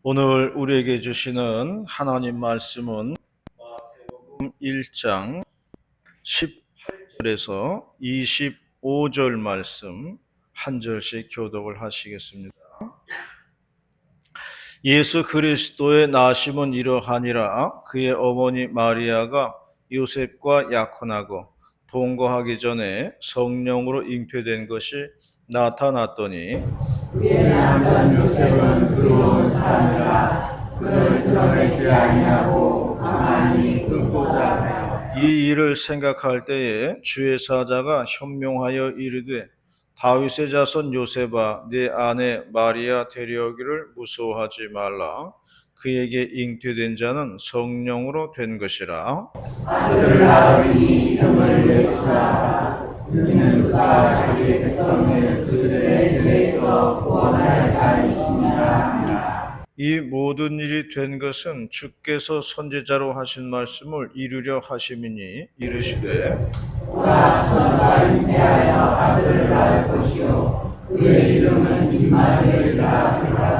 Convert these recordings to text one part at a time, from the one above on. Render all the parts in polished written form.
오늘 우리에게 주시는 하나님 말씀은 1장 10절에서 25절 말씀 한 절씩 교독을 하시겠습니다. 예수 그리스도의 나심은 이러하니라. 그의 어머니 마리아가 요셉과 약혼하고 동거하기 전에 성령으로 잉태된 것이 나타났더니 그의 남편 요셉은 의로운 사람이라 그를 드러내지 아니하고 가만히 끊고자 하여 이 일을 생각할 때에 주의 사자가 현명하여 이르되 다윗의 자손 요셉아 네 아내 마리아 데려오기를 무서워하지 말라. 그에게 잉태된 자는 성령으로 된 것이라. 아들을 낳으니 이름을 예수라. 이는 그가 자기 백성을 그들의 죄에서 구원할 자이시니라 하니라. 이 모든 일이 된 것은 주께서 선지자로 하신 말씀을 이루려 하심이니 이르시되 보라, 처녀가 잉태하여 아들을 낳을 것이요 그의 이름은 임마누엘이라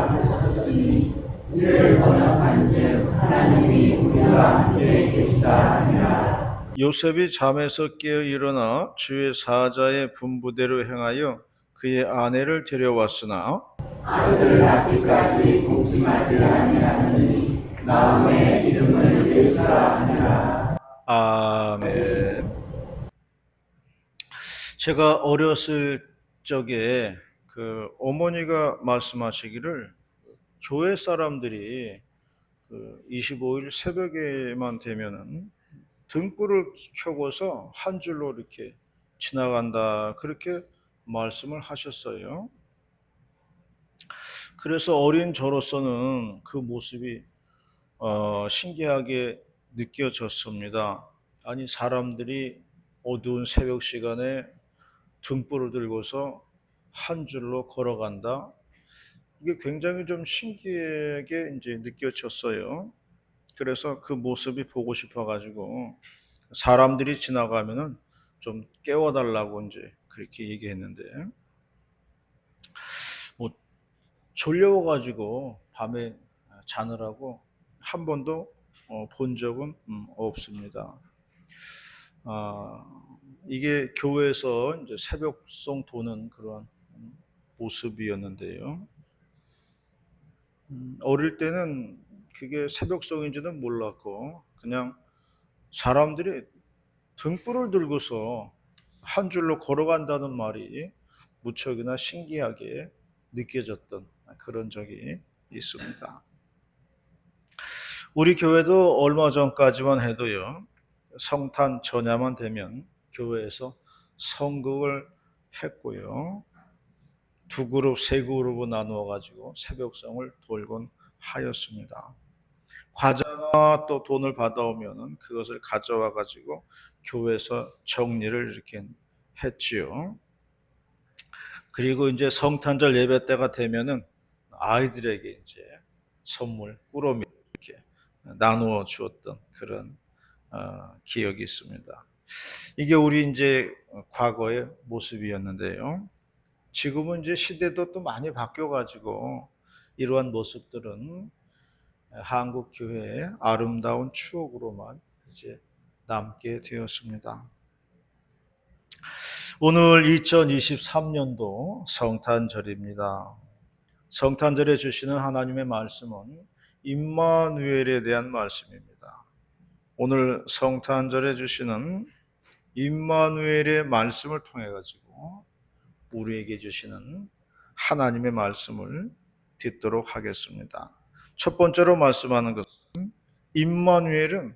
하셨으니 이를 번역한즉 하나님이 우리와 함께 계시다 하니라. 요셉이 잠에서 깨어 일어나 주의 사자의 분부대로 행하여 그의 아내를 데려왔으나 아들을 낳기까지 공심하지 아니하느니 마음의 이름을 예수라 하니라. 아멘. 제가 어렸을 적에 그 어머니가 말씀하시기를 교회 사람들이 그 25일 새벽에만 되면은 등불을 켜고서 한 줄로 이렇게 지나간다 그렇게 말씀을 하셨어요. 그래서 어린 저로서는 그 모습이 신기하게 느껴졌습니다. 아니 사람들이 어두운 새벽 시간에 등불을 들고서 한 줄로 걸어간다. 이게 굉장히 좀 신기하게 이제 느껴졌어요. 그래서 그 모습이 보고 싶어가지고 사람들이 지나가면은 좀 깨워달라고 이제 그렇게 얘기했는데 뭐 졸려가지고 밤에 자느라고 한 번도 본 적은 없습니다. 이게 교회에서 이제 새벽송 도는 그런 모습이었는데요. 어릴 때는 그게 새벽송인지는 몰랐고 그냥 사람들이 등불을 들고서 한 줄로 걸어간다는 말이 무척이나 신기하게 느껴졌던 그런 적이 있습니다. 우리 교회도 얼마 전까지만 해도요, 성탄 전야만 되면 교회에서 성극을 했고요. 두 그룹, 세 그룹으로 나누어 가지고 새벽성을 돌곤 하였습니다. 과자나 또 돈을 받아오면 그것을 가져와 가지고 교회에서 정리를 이렇게 했지요. 그리고 이제 성탄절 예배 때가 되면은 아이들에게 이제 선물, 꾸러미 이렇게 나누어 주었던 그런 기억이 있습니다. 이게 우리 이제 과거의 모습이었는데요. 지금은 이제 시대도 또 많이 바뀌어 가지고 이러한 모습들은 한국 교회의 아름다운 추억으로만 이제 남게 되었습니다. 오늘 2023년도 성탄절입니다. 성탄절에 주시는 하나님의 말씀은 임마누엘에 대한 말씀입니다. 오늘 성탄절에 주시는 임마누엘의 말씀을 통해 가지고 우리에게 주시는 하나님의 말씀을 듣도록 하겠습니다. 첫 번째로 말씀하는 것은 임마누엘은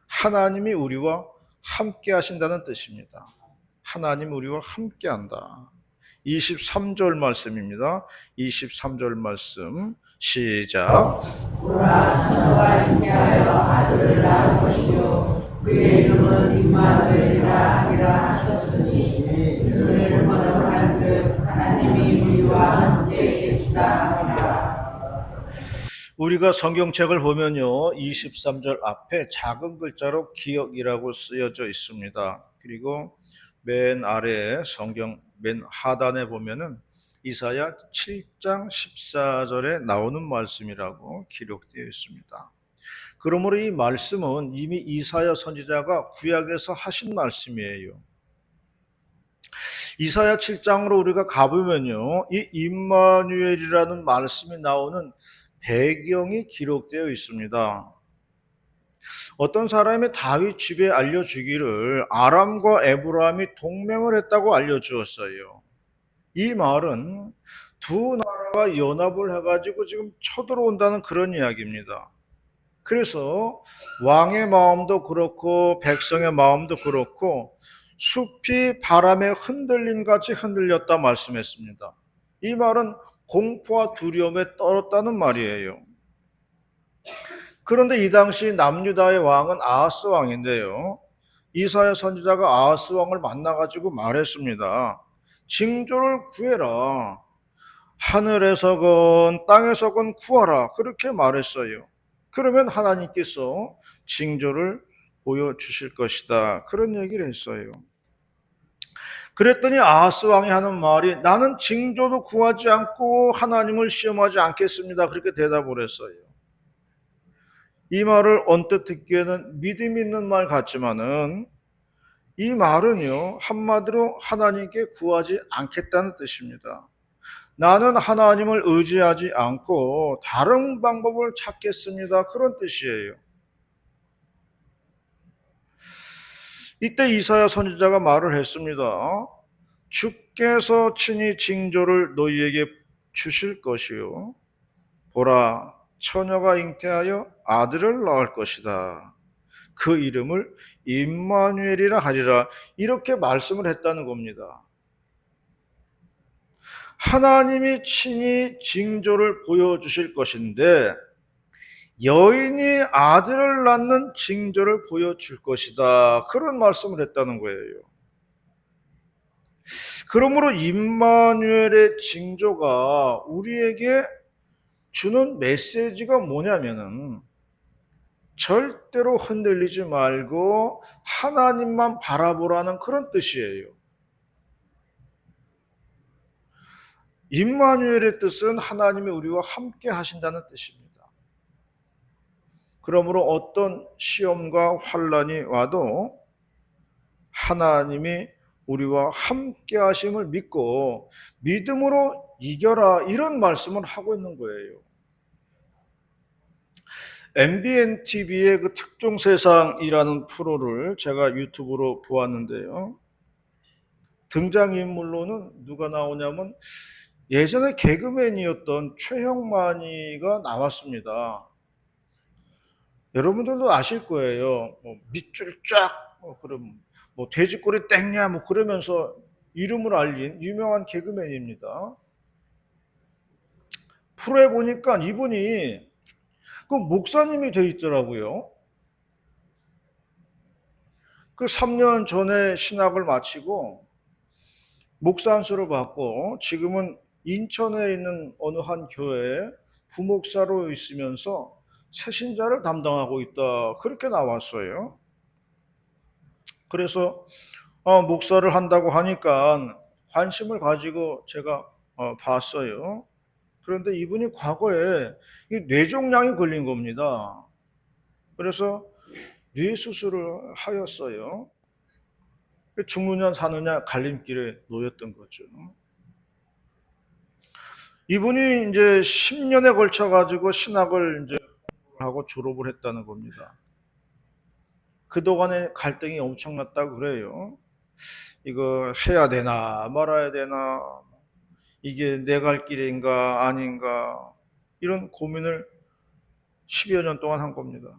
하나님이 우리와 함께 하신다는 뜻입니다. 하나님 우리와 함께 한다. 23절 말씀입니다. 23절 말씀 시작. 보라, 처녀가 잉태하여 아들을 낳을 것이요 그의 이름은 임마누엘이라 하리라 하셨으니 이를 번역한즉 하나님이 우리와 함께 계시다 하니라. 우리가 성경책을 보면요, 23절 앞에 작은 글자로 기억이라고 쓰여져 있습니다. 그리고 맨 아래에 성경 맨 하단에 보면은 이사야 7장 14절에 나오는 말씀이라고 기록되어 있습니다. 그러므로 이 말씀은 이미 이사야 선지자가 구약에서 하신 말씀이에요. 이사야 7장으로 우리가 가보면요, 이 임마누엘이라는 말씀이 나오는 배경이 기록되어 있습니다. 어떤 사람이 다윗 집에 알려주기를 아람과 에브라임이 동맹을 했다고 알려주었어요. 이 말은 두 나라가 연합을 해가지고 지금 쳐들어온다는 그런 이야기입니다. 그래서 왕의 마음도 그렇고 백성의 마음도 그렇고 숲이 바람에 흔들림 같이 흔들렸다 말씀했습니다. 이 말은 공포와 두려움에 떨었다는 말이에요. 그런데 이 당시 남유다의 왕은 아하스 왕인데요. 이사야 선지자가 아하스 왕을 만나가지고 말했습니다. 징조를 구해라. 하늘에서건 땅에서건 구하라. 그렇게 말했어요. 그러면 하나님께서 징조를 보여주실 것이다. 그런 얘기를 했어요. 그랬더니 아하스 왕이 하는 말이 나는 징조도 구하지 않고 하나님을 시험하지 않겠습니다. 그렇게 대답을 했어요. 이 말을 언뜻 듣기에는 믿음 있는 말 같지만은 이 말은요, 한마디로 하나님께 구하지 않겠다는 뜻입니다. 나는 하나님을 의지하지 않고 다른 방법을 찾겠습니다. 그런 뜻이에요. 이때 이사야 선지자가 말을 했습니다. 주께서 친히 징조를 너희에게 주실 것이요. 보라, 처녀가 잉태하여 아들을 낳을 것이다. 그 이름을 임마누엘이라 하리라. 이렇게 말씀을 했다는 겁니다. 하나님이 친히 징조를 보여주실 것인데 여인이 아들을 낳는 징조를 보여줄 것이다. 그런 말씀을 했다는 거예요. 그러므로 임마누엘의 징조가 우리에게 주는 메시지가 뭐냐면은 절대로 흔들리지 말고 하나님만 바라보라는 그런 뜻이에요. 임마누엘의 뜻은 하나님이 우리와 함께 하신다는 뜻입니다. 그러므로 어떤 시험과 환난이 와도 하나님이 우리와 함께 하심을 믿고 믿음으로 이겨라 이런 말씀을 하고 있는 거예요. MBN TV의 그 특종세상이라는 프로를 제가 유튜브로 보았는데요. 등장인물로는 누가 나오냐면 예전에 개그맨이었던 최형만이가 나왔습니다. 여러분들도 아실 거예요. 뭐 밑줄 쫙, 그럼 뭐 돼지꼬리 땡냐, 뭐 그러면서 이름을 알린 유명한 개그맨입니다. 프로에 보니까 이분이 그 목사님이 돼 있더라고요. 그 3년 전에 신학을 마치고 목사 안수를 받고 지금은 인천에 있는 어느 한 교회에 부목사로 있으면서 새신자를 담당하고 있다. 그렇게 나왔어요. 그래서 목사를 한다고 하니까 관심을 가지고 제가 봤어요. 그런데 이분이 과거에 뇌종양이 걸린 겁니다. 그래서 뇌 수술을 하였어요. 죽느냐 사느냐 갈림길에 놓였던 거죠. 이분이 이제 10년에 걸쳐 가지고 신학을 이제 하고 졸업을 했다는 겁니다. 그동안에 갈등이 엄청났다고 그래요. 이거 해야 되나 말아야 되나, 이게 내 갈 길인가 아닌가, 이런 고민을 10여 년 동안 한 겁니다.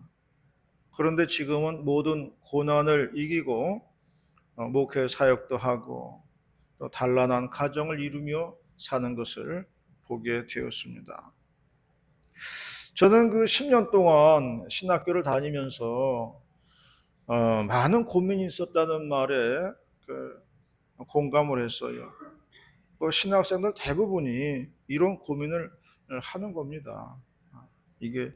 그런데 지금은 모든 고난을 이기고 목회 사역도 하고 또 단란한 가정을 이루며 사는 것을 보게 되었습니다. 저는 그 10년 동안 신학교를 다니면서 많은 고민이 있었다는 말에 공감을 했어요. 그 신학생들 대부분이 이런 고민을 하는 겁니다. 이게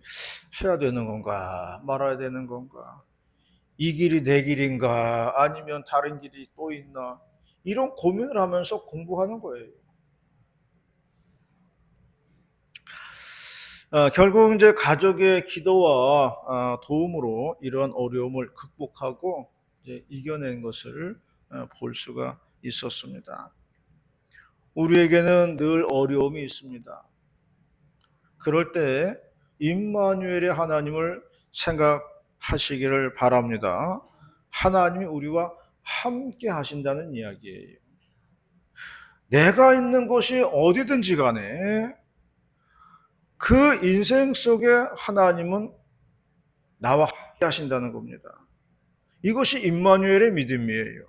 해야 되는 건가 말아야 되는 건가, 이 길이 내 길인가 아니면 다른 길이 또 있나, 이런 고민을 하면서 공부하는 거예요. 결국 이제 가족의 기도와 도움으로 이러한 어려움을 극복하고 이제 이겨낸 것을 볼 수가 있었습니다. 우리에게는 늘 어려움이 있습니다. 그럴 때 임마누엘의 하나님을 생각하시기를 바랍니다. 하나님이 우리와 함께 하신다는 이야기예요. 내가 있는 곳이 어디든지 간에 그 인생 속에 하나님은 나와 함께 하신다는 겁니다. 이것이 임마누엘의 믿음이에요.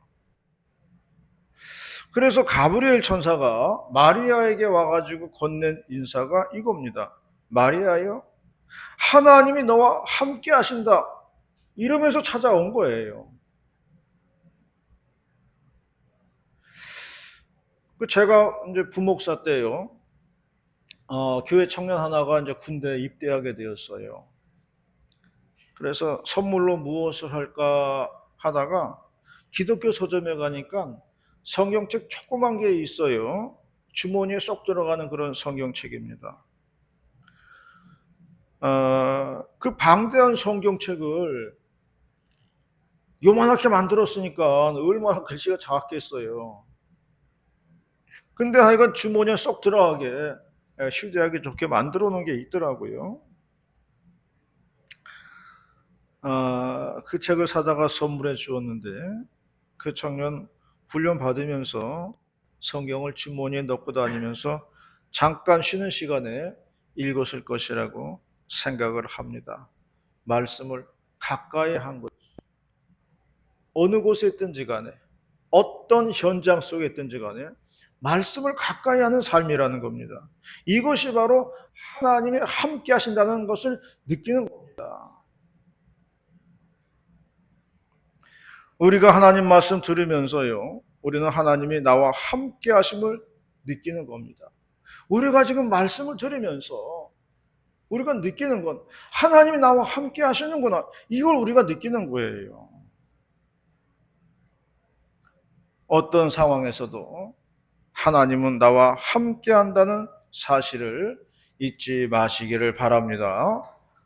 그래서 가브리엘 천사가 마리아에게 와가지고 건넨 인사가 이겁니다. 마리아여, 하나님이 너와 함께 하신다. 이러면서 찾아온 거예요. 제가 이제 부목사 때요, 교회 청년 하나가 이제 군대에 입대하게 되었어요. 그래서 선물로 무엇을 할까 하다가 기독교 서점에 가니까 성경책 조그만 게 있어요. 주머니에 쏙 들어가는 그런 성경책입니다. 그 방대한 성경책을 요만하게 만들었으니까 얼마나 글씨가 작았겠어요. 근데 하여간 주머니에 쏙 들어가게 휴대하기 좋게 만들어 놓은 게 있더라고요. 그 책을 사다가 선물해 주었는데 그 청년 훈련 받으면서 성경을 주머니에 넣고 다니면서 잠깐 쉬는 시간에 읽었을 것이라고 생각을 합니다. 말씀을 가까이 한 것. 어느 곳에 있든지 간에 어떤 현장 속에 있든지 간에 말씀을 가까이 하는 삶이라는 겁니다. 이것이 바로 하나님이 함께 하신다는 것을 느끼는 겁니다. 우리가 하나님 말씀 들으면서요, 우리는 하나님이 나와 함께 하심을 느끼는 겁니다. 우리가 지금 말씀을 들으면서 우리가 느끼는 건 하나님이 나와 함께 하시는구나. 이걸 우리가 느끼는 거예요. 어떤 상황에서도 하나님은 나와 함께 한다는 사실을 잊지 마시기를 바랍니다.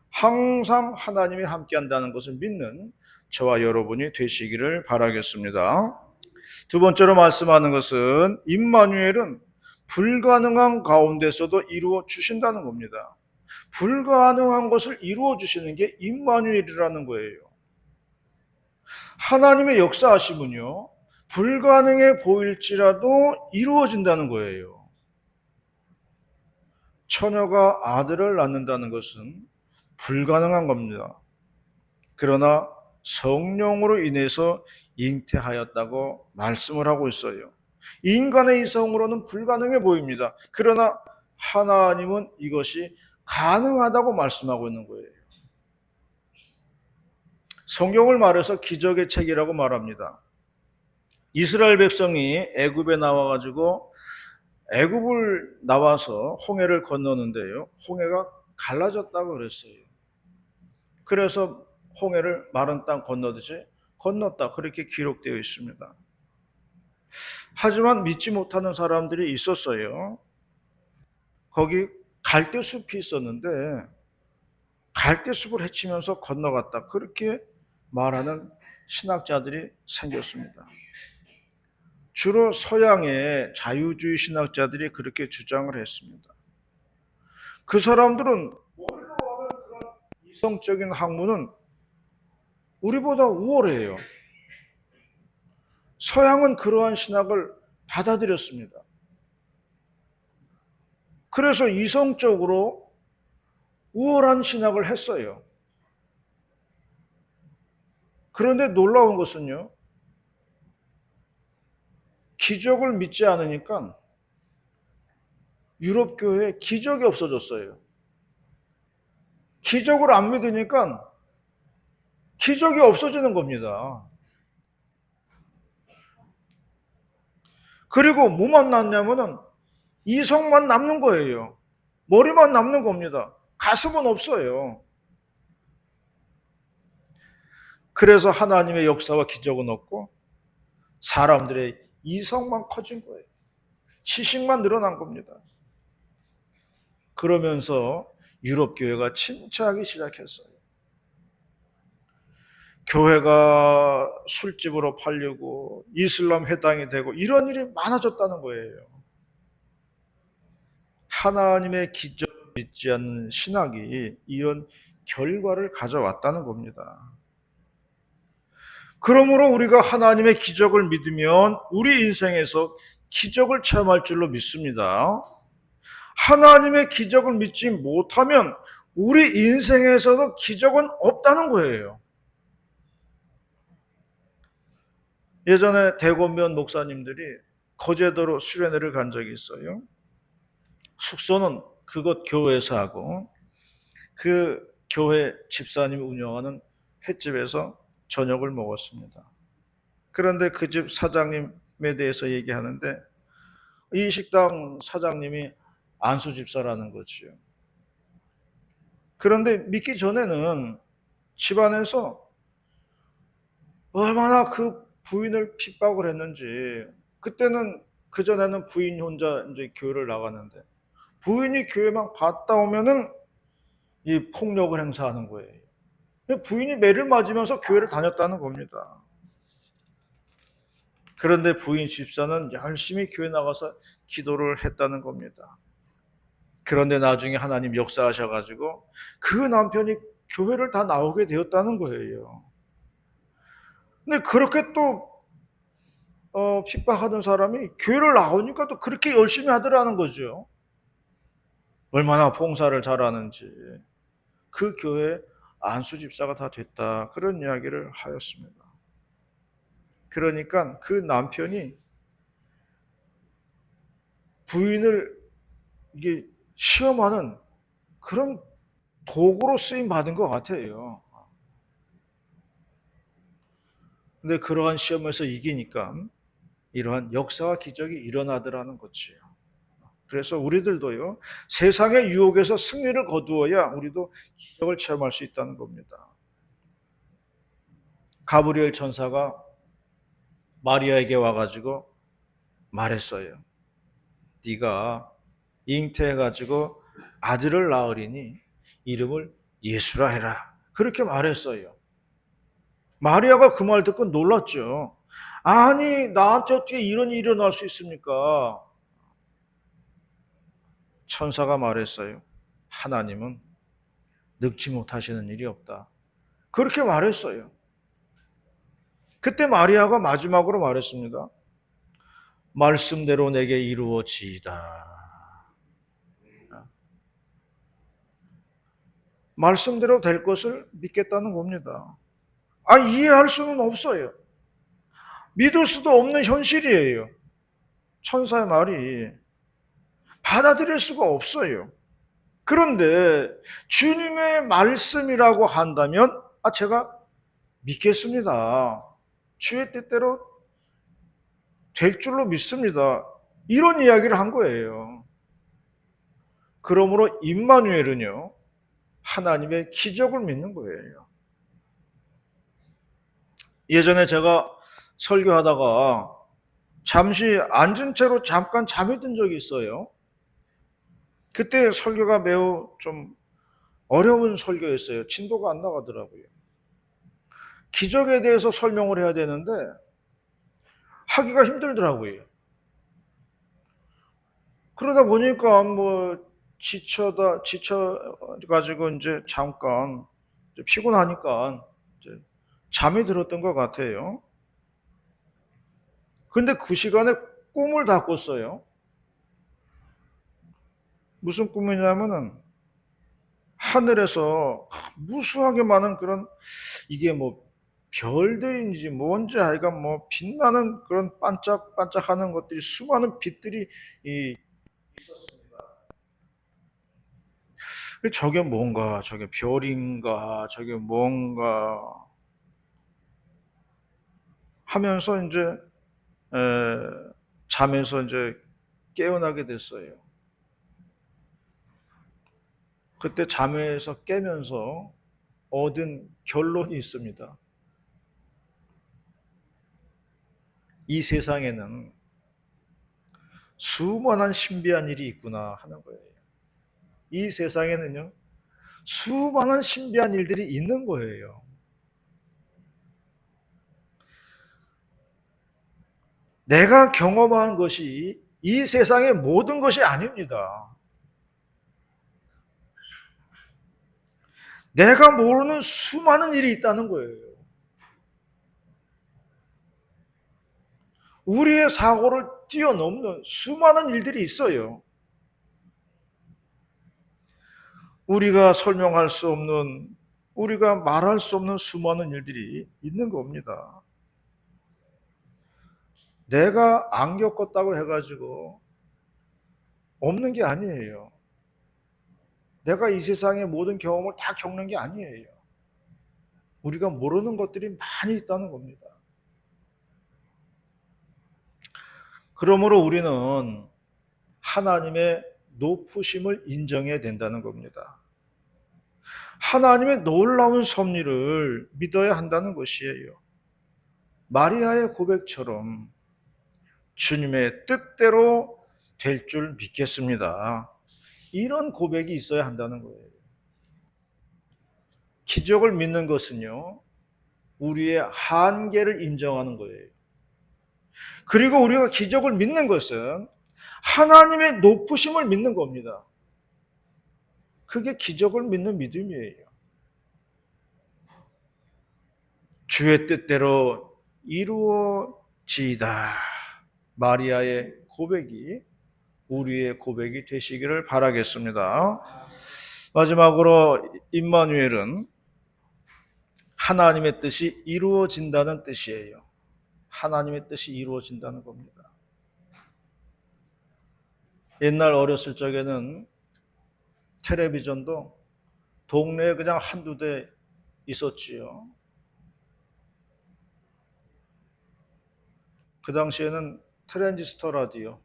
항상 하나님이 함께 한다는 것을 믿는 저와 여러분이 되시기를 바라겠습니다. 두 번째로 말씀하는 것은 임마누엘은 불가능한 가운데서도 이루어 주신다는 겁니다. 불가능한 것을 이루어 주시는 게 임마누엘이라는 거예요. 하나님의 역사하심은요, 불가능해 보일지라도 이루어진다는 거예요. 처녀가 아들을 낳는다는 것은 불가능한 겁니다. 그러나 성령으로 인해서 잉태하였다고 말씀을 하고 있어요. 인간의 이성으로는 불가능해 보입니다. 그러나 하나님은 이것이 가능하다고 말씀하고 있는 거예요. 성경을 말해서 기적의 책이라고 말합니다. 이스라엘 백성이 애굽에 나와가지고 애굽을 나와서 홍해를 건너는데요, 홍해가 갈라졌다고 그랬어요. 그래서 홍해를 마른 땅 건너듯이 건넜다, 그렇게 기록되어 있습니다. 하지만 믿지 못하는 사람들이 있었어요. 거기 갈대숲이 있었는데 갈대숲을 헤치면서 건너갔다, 그렇게 말하는 신학자들이 생겼습니다. 주로 서양의 자유주의 신학자들이 그렇게 주장을 했습니다. 그 사람들은 원래로 하는 그런 이성적인 학문은 우리보다 우월해요. 서양은 그러한 신학을 받아들였습니다. 그래서 이성적으로 우월한 신학을 했어요. 그런데 놀라운 것은요, 기적을 믿지 않으니까 유럽 교회에 기적이 없어졌어요. 기적을 안 믿으니까 기적이 없어지는 겁니다. 그리고 뭐만 남냐면은 이성만 남는 거예요. 머리만 남는 겁니다. 가슴은 없어요. 그래서 하나님의 역사와 기적은 없고 사람들의 이성만 커진 거예요. 지식만 늘어난 겁니다. 그러면서 유럽 교회가 침체하기 시작했어요. 교회가 술집으로 팔리고 이슬람 회당이 되고 이런 일이 많아졌다는 거예요. 하나님의 기적을 믿지 않는 신학이 이런 결과를 가져왔다는 겁니다. 그러므로 우리가 하나님의 기적을 믿으면 우리 인생에서 기적을 체험할 줄로 믿습니다. 하나님의 기적을 믿지 못하면 우리 인생에서도 기적은 없다는 거예요. 예전에 대권면 목사님들이 거제도로 수련회를 간 적이 있어요. 숙소는 그곳 교회에서 하고 그 교회 집사님이 운영하는 횟집에서 저녁을 먹었습니다. 그런데 그 집 사장님에 대해서 얘기하는데 이 식당 사장님이 안수 집사라는 거지요. 그런데 믿기 전에는 집안에서 얼마나 그 부인을 핍박을 했는지, 그때는 그전에는 부인 혼자 이제 교회를 나갔는데 부인이 교회만 갔다 오면은 이 폭력을 행사하는 거예요. 부인이 매를 맞으면서 교회를 다녔다는 겁니다. 그런데 부인 집사는 열심히 교회 나가서 기도를 했다는 겁니다. 그런데 나중에 하나님 역사하셔가지고 그 남편이 교회를 다 나오게 되었다는 거예요. 근데 그렇게 또 핍박하던 사람이 교회를 나오니까 또 그렇게 열심히 하더라는 거죠. 얼마나 봉사를 잘하는지. 그 교회 안수 집사가 다 됐다. 그런 이야기를 하였습니다. 그러니까 그 남편이 부인을 이게 시험하는 그런 도구로 쓰임 받은 것 같아요. 근데 그러한 시험에서 이기니까 이러한 역사와 기적이 일어나더라는 거지요. 그래서 우리들도요, 세상의 유혹에서 승리를 거두어야 우리도 기적을 체험할 수 있다는 겁니다. 가브리엘 천사가 마리아에게 와가지고 말했어요. 네가 잉태해가지고 아들을 낳으리니 이름을 예수라 해라. 그렇게 말했어요. 마리아가 그 말 듣고 놀랐죠. 아니, 나한테 어떻게 이런 일이 일어날 수 있습니까? 천사가 말했어요. 하나님은 늙지 못하시는 일이 없다. 그렇게 말했어요. 그때 마리아가 마지막으로 말했습니다. 말씀대로 내게 이루어지이다. 말씀대로 될 것을 믿겠다는 겁니다. 이해할 수는 없어요. 믿을 수도 없는 현실이에요. 천사의 말이 받아들일 수가 없어요. 그런데 주님의 말씀이라고 한다면 제가 믿겠습니다. 주의 뜻대로 될 줄로 믿습니다. 이런 이야기를 한 거예요. 그러므로 임마누엘은요, 하나님의 기적을 믿는 거예요. 예전에 제가 설교하다가 잠시 앉은 채로 잠깐 잠이 든 적이 있어요. 그때 설교가 매우 좀 어려운 설교였어요. 진도가 안 나가더라고요. 기적에 대해서 설명을 해야 되는데 하기가 힘들더라고요. 그러다 보니까 지쳐가지고 이제 잠깐 피곤하니까 이제 잠이 들었던 것 같아요. 근데 그 시간에 꿈을 다 꿨어요. 무슨 꿈이냐면은 하늘에서 무수하게 많은 그런 이게 별들인지 뭔지 하여간 빛나는 그런 반짝반짝하는 것들이 수많은 빛들이 있었습니다. 저게 뭔가, 저게 별인가, 저게 뭔가 하면서 이제 잠에서 이제 깨어나게 됐어요. 그때 잠에서 깨면서 얻은 결론이 있습니다. 이 세상에는 수많은 신비한 일이 있구나 하는 거예요. 이 세상에는요, 수많은 신비한 일들이 있는 거예요. 내가 경험한 것이 이 세상의 모든 것이 아닙니다. 내가 모르는 수많은 일이 있다는 거예요. 우리의 사고를 뛰어넘는 수많은 일들이 있어요. 우리가 설명할 수 없는, 우리가 말할 수 없는 수많은 일들이 있는 겁니다. 내가 안 겪었다고 해가지고 없는 게 아니에요. 내가 이 세상의 모든 경험을 다 겪는 게 아니에요. 우리가 모르는 것들이 많이 있다는 겁니다. 그러므로 우리는 하나님의 높으심을 인정해야 된다는 겁니다. 하나님의 놀라운 섭리를 믿어야 한다는 것이에요. 마리아의 고백처럼 주님의 뜻대로 될 줄 믿겠습니다. 이런 고백이 있어야 한다는 거예요. 기적을 믿는 것은요, 우리의 한계를 인정하는 거예요. 그리고 우리가 기적을 믿는 것은 하나님의 높으심을 믿는 겁니다. 그게 기적을 믿는 믿음이에요. 주의 뜻대로 이루어지이다. 마리아의 고백이 우리의 고백이 되시기를 바라겠습니다. 마지막으로 임마누엘은 하나님의 뜻이 이루어진다는 뜻이에요. 하나님의 뜻이 이루어진다는 겁니다. 옛날 어렸을 적에는 텔레비전도 동네에 그냥 한두 대 있었지요. 그 당시에는 트랜지스터 라디오,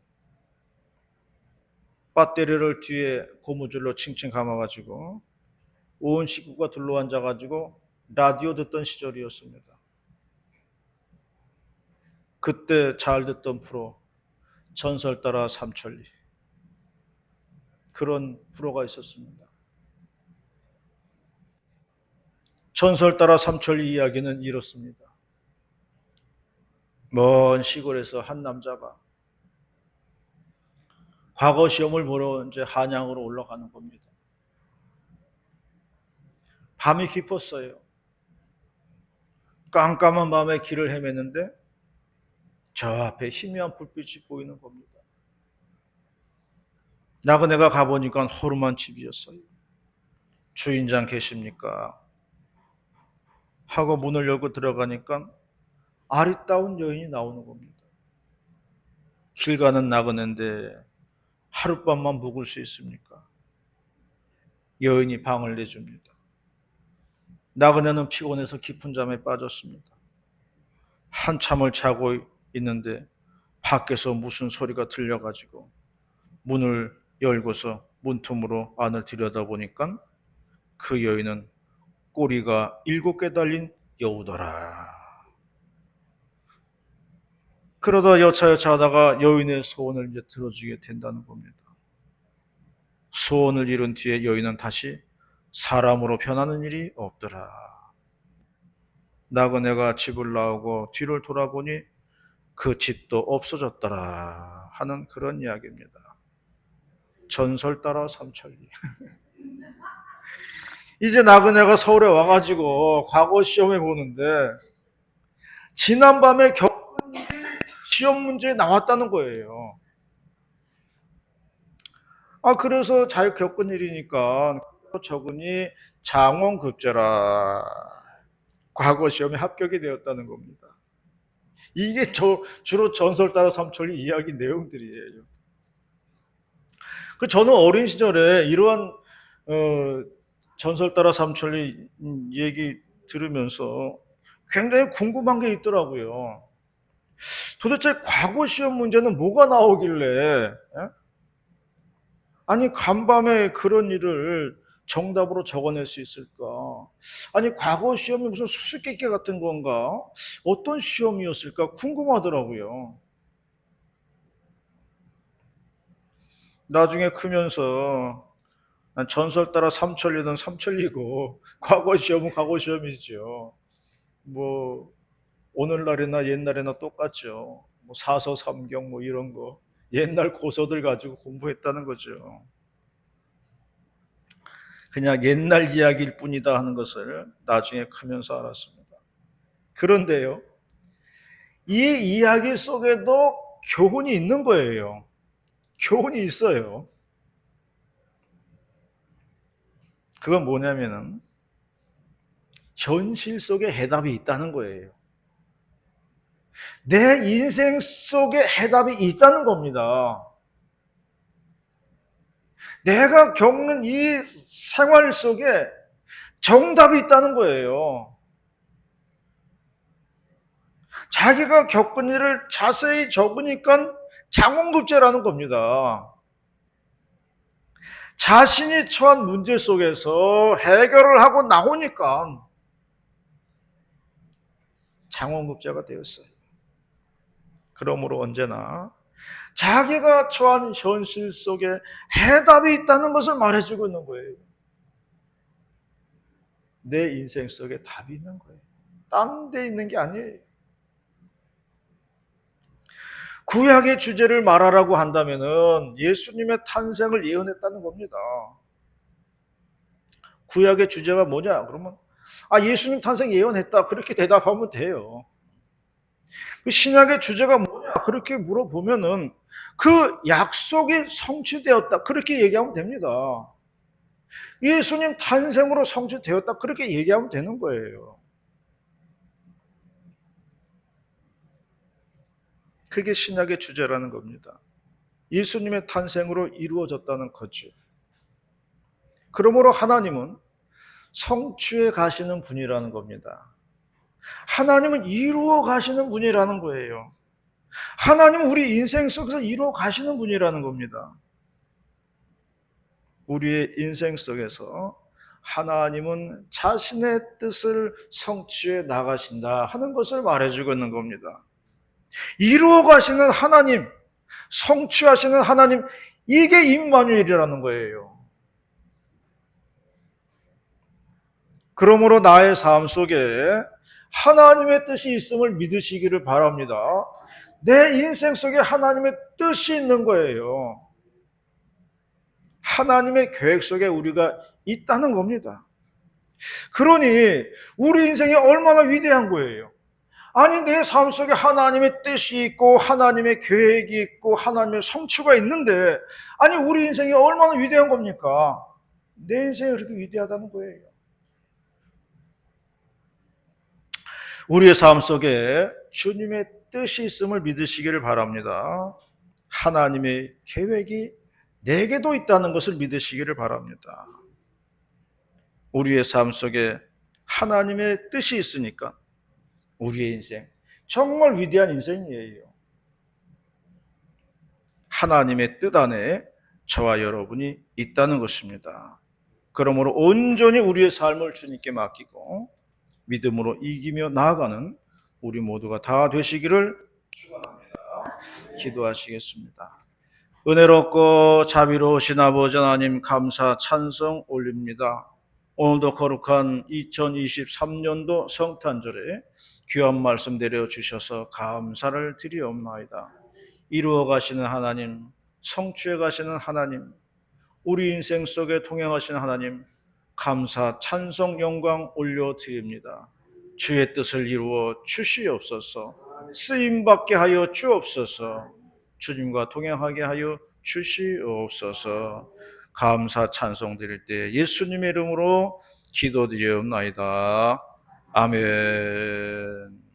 배터리를 뒤에 고무줄로 칭칭 감아가지고 온 식구가 둘러앉아가지고 라디오 듣던 시절이었습니다. 그때 잘 듣던 프로 전설 따라 삼천리, 그런 프로가 있었습니다. 전설 따라 삼천리 이야기는 이렇습니다. 먼 시골에서 한 남자가 과거 시험을 보러 이제 한양으로 올라가는 겁니다. 밤이 깊었어요. 깜깜한 밤에 길을 헤매는데 저 앞에 희미한 불빛이 보이는 겁니다. 나그네가 가보니까 허름한 집이었어요. 주인장 계십니까? 하고 문을 열고 들어가니까 아리따운 여인이 나오는 겁니다. 길 가는 나그네인데 하룻밤만 묵을 수 있습니까? 여인이 방을 내줍니다. 나그네는 피곤해서 깊은 잠에 빠졌습니다. 한참을 자고 있는데 밖에서 무슨 소리가 들려가지고 문을 열고서 문틈으로 안을 들여다보니까 그 여인은 꼬리가 7개 달린 여우더라. 그러다 여차여차 하다가 여인의 소원을 이제 들어주게 된다는 겁니다. 소원을 이룬 뒤에 여인은 다시 사람으로 변하는 일이 없더라. 나그네가 집을 나오고 뒤를 돌아보니 그 집도 없어졌더라 하는 그런 이야기입니다. 전설 따라 삼천리. 이제 나그네가 서울에 와가지고 과거 시험에 보는데 지난밤에 겪은 시험 문제에 나왔다는 거예요. 그래서 잘 겪은 일이니까 적으니 장원급제라. 과거 시험에 합격이 되었다는 겁니다. 이게 주로 전설 따라 삼천리 이야기 내용들이에요. 저는 어린 시절에 이러한 전설 따라 삼천리 얘기 들으면서 굉장히 궁금한 게 있더라고요. 도대체 과거 시험 문제는 뭐가 나오길래 아니 간밤에 그런 일을 정답으로 적어낼 수 있을까? 아니 과거 시험이 무슨 수수께끼 같은 건가? 어떤 시험이었을까 궁금하더라고요. 나중에 크면서 전설 따라 삼천리든 삼천리고 과거 시험은 과거 시험이죠. 뭐 오늘날이나 옛날이나 똑같죠. 뭐 사서 삼경 뭐 이런 거 옛날 고서들 가지고 공부했다는 거죠. 그냥 옛날 이야기일 뿐이다 하는 것을 나중에 크면서 알았습니다. 그런데요, 이 이야기 속에도 교훈이 있는 거예요. 교훈이 있어요. 그건 뭐냐면은 현실 속에 해답이 있다는 거예요. 내 인생 속에 해답이 있다는 겁니다. 내가 겪는 이 생활 속에 정답이 있다는 거예요. 자기가 겪은 일을 자세히 적으니까 장원급제라는 겁니다. 자신이 처한 문제 속에서 해결을 하고 나오니까 장원급제가 되었어요. 그러므로 언제나 자기가 처한 현실 속에 해답이 있다는 것을 말해주고 있는 거예요. 내 인생 속에 답이 있는 거예요. 딴 데 있는 게 아니에요. 구약의 주제를 말하라고 한다면은 예수님의 탄생을 예언했다는 겁니다. 구약의 주제가 뭐냐? 그러면 예수님 탄생 예언했다. 그렇게 대답하면 돼요. 그 신약의 주제가 뭐냐? 그렇게 물어보면은 그 약속이 성취되었다. 그렇게 얘기하면 됩니다. 예수님 탄생으로 성취되었다. 그렇게 얘기하면 되는 거예요. 그게 신약의 주제라는 겁니다. 예수님의 탄생으로 이루어졌다는 거죠. 그러므로 하나님은 성취해 가시는 분이라는 겁니다. 하나님은 이루어 가시는 분이라는 거예요. 하나님은 우리 인생 속에서 이루어 가시는 분이라는 겁니다. 우리의 인생 속에서 하나님은 자신의 뜻을 성취해 나가신다 하는 것을 말해주고 있는 겁니다. 이루어 가시는 하나님, 성취하시는 하나님, 이게 임마누엘이라는 거예요. 그러므로 나의 삶 속에 하나님의 뜻이 있음을 믿으시기를 바랍니다. 내 인생 속에 하나님의 뜻이 있는 거예요. 하나님의 계획 속에 우리가 있다는 겁니다. 그러니 우리 인생이 얼마나 위대한 거예요. 아니 내 삶 속에 하나님의 뜻이 있고 하나님의 계획이 있고 하나님의 성취가 있는데 아니 우리 인생이 얼마나 위대한 겁니까? 내 인생이 그렇게 위대하다는 거예요. 우리의 삶 속에 주님의 뜻이 있음을 믿으시기를 바랍니다. 하나님의 계획이 내게도 있다는 것을 믿으시기를 바랍니다. 우리의 삶 속에 하나님의 뜻이 있으니까 우리의 인생 정말 위대한 인생이에요. 하나님의 뜻 안에 저와 여러분이 있다는 것입니다. 그러므로 온전히 우리의 삶을 주님께 맡기고 믿음으로 이기며 나아가는 우리 모두가 다 되시기를 축원합니다. 기도하시겠습니다. 은혜롭고 자비로우신 아버지 하나님 감사 찬송 올립니다. 오늘도 거룩한 2023년도 성탄절에 귀한 말씀 내려주셔서 감사를 드리옵나이다. 이루어 가시는 하나님, 성취해 가시는 하나님, 우리 인생 속에 통행하시는 하나님, 감사, 찬송, 영광 올려드립니다. 주의 뜻을 이루어 주시옵소서. 쓰임받게 하여 주옵소서. 주님과 동행하게 하여 주시옵소서. 감사 찬송 드릴 때 예수님의 이름으로 기도드리옵나이다. 아멘.